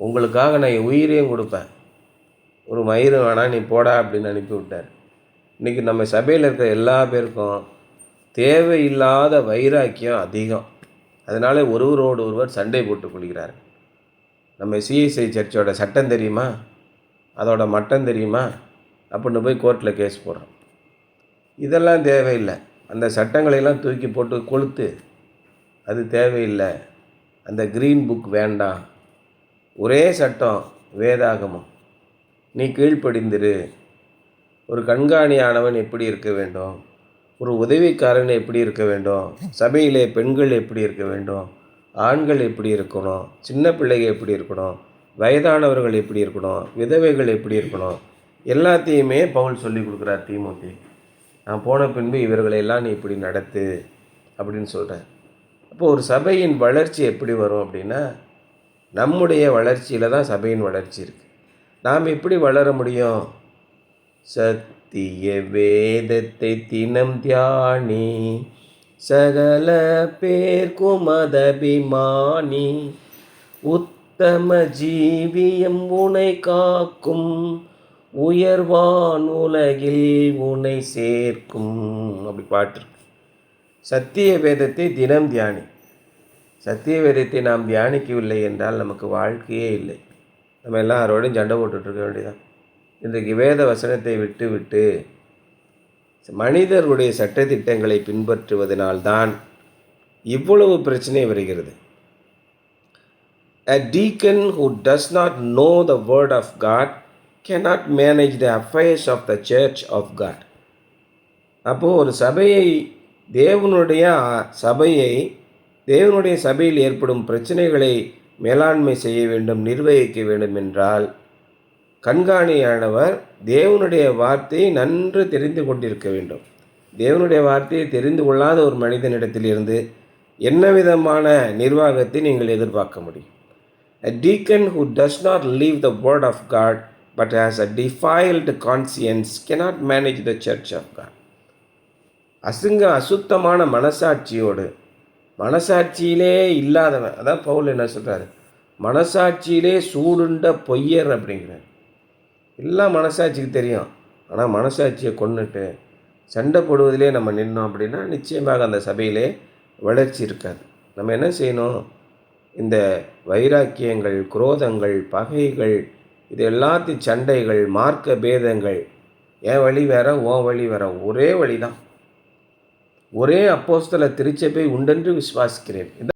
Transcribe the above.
உங்களுக்காக நான் என் உயிரையும் கொடுப்பேன், ஒரு மயிறு வேணாம் நீ போடா அப்படின்னு அனுப்பி விட்டார். இன்றைக்கி நம்ம சபையில் இருக்கிற எல்லா பேருக்கும் தேவையில்லாத வைராக்கியம் அதிகம். அதனால் ஒருவரோடு ஒருவர் சண்டை போட்டுக் கொள்கிறார். நம்ம சிஎஸ்ஐ சர்ச்சோட சட்டம் தெரியுமா, அதோட மட்டம் தெரியுமா அப்படின்னு போய் கோர்ட்டில் கேஸ் போடுறோம். இதெல்லாம் தேவையில்லை. அந்த சட்டங்களையெல்லாம் தூக்கி போட்டு கொளுத்து, அது தேவையில்லை. அந்த க்ரீன் புக் வேண்டாம். ஒரே சட்டம் வேதாகமம், நீ கீழ்ப்படிந்திரு. ஒரு கண்காணியானவன் எப்படி இருக்க வேண்டும், ஒரு உதவிக்காரன் எப்படி இருக்க வேண்டும், சபையிலே பெண்கள் எப்படி இருக்க வேண்டும், ஆண்கள் எப்படி இருக்கணும், சின்ன பிள்ளைகள் எப்படி இருக்கணும், வயதானவர்கள் எப்படி இருக்கணும், விதவைகள் எப்படி இருக்கணும், எல்லாத்தையுமே பவுல் சொல்லி கொடுக்குறார் தீமோத்தேயுக்கு. நான் போன பின்பு இவர்களெல்லாம் நீ இப்படி நடத்து அப்படின்னு சொல்கிறேன். அப்போது ஒரு சபையின் வளர்ச்சி எப்படி வரும் அப்படின்னா, நம்முடைய வளர்ச்சியில் தான் சபையின் வளர்ச்சி இருக்குது. நாம் எப்படி வளர முடியும்? சத்திய வேதத்தை தினம் தியானி, சகல பேர்க்கும் மதபிமானி, உத்தம ஜீவியம் உனை காக்கும், உயர்வான் உலகில் உனை சேர்க்கும். அப்படி பாட்டு. சத்திய வேதத்தை தினம் தியானி. சத்திய வேதத்தை நாம் தியானிக்கவில்லை என்றால் நமக்கு வாழ்க்கையே இல்லை. நம்ம எல்லாம் அவரோடையும் சண்டை போட்டுட்ருக்க வேண்டியதான். இன்றைக்கு வேத வசனத்தை விட்டு விட்டு மனிதர்களுடைய சட்டத்திட்டங்களை பின்பற்றுவதனால்தான் இவ்வளவு பிரச்சனை வருகிறது. A deacon who does not know the word of God cannot manage the affairs of the church of God. அப்போது ஒரு தேவனுடைய சபையில் ஏற்படும் பிரச்சனைகளை மேலாண்மை செய்ய வேண்டும், நிர்வகிக்க வேண்டும் என்றால் கண்காணியானவர் தேவனுடைய வார்த்தையை நன்கு தெரிந்து கொண்டிருக்க வேண்டும். தேவனுடைய வார்த்தையை தெரிந்து கொள்ளாத ஒரு மனிதனிடத்திலிருந்து என்ன விதமான நிர்வாகத்தை நீங்கள் எதிர்பார்க்க முடியும்? A deacon who does not live the word of God but has a defiled conscience cannot manage the church of God. அசுத்தமான மனசாட்சியிலே இல்லாதவன், அதான் பவுல் என்ன சொல்கிறாரு, மனசாட்சியிலே சூடுண்ட பொய்யர் அப்படிங்கிறார். எல்லாம் மனசாட்சிக்கு தெரியும், ஆனால் மனசாட்சியை கொண்டுட்டு சண்டை போடுவதிலே நம்ம நின்னோம் அப்படின்னா நிச்சயமாக அந்த சபையிலே வளர்ச்சி இருக்காது. நம்ம என்ன செய்யணும்? இந்த வைராக்கியங்கள், குரோதங்கள், பகைகள், இது எல்லாத்தையும் சண்டைகள், மார்க்க பேதங்கள், என் வழி வேற உன் வழி வேற, ஒரே வழி தான். ஒரே அப்போஸ்தல திருச்சபை உண்டென்று விசுவாசிக்கிறேன்.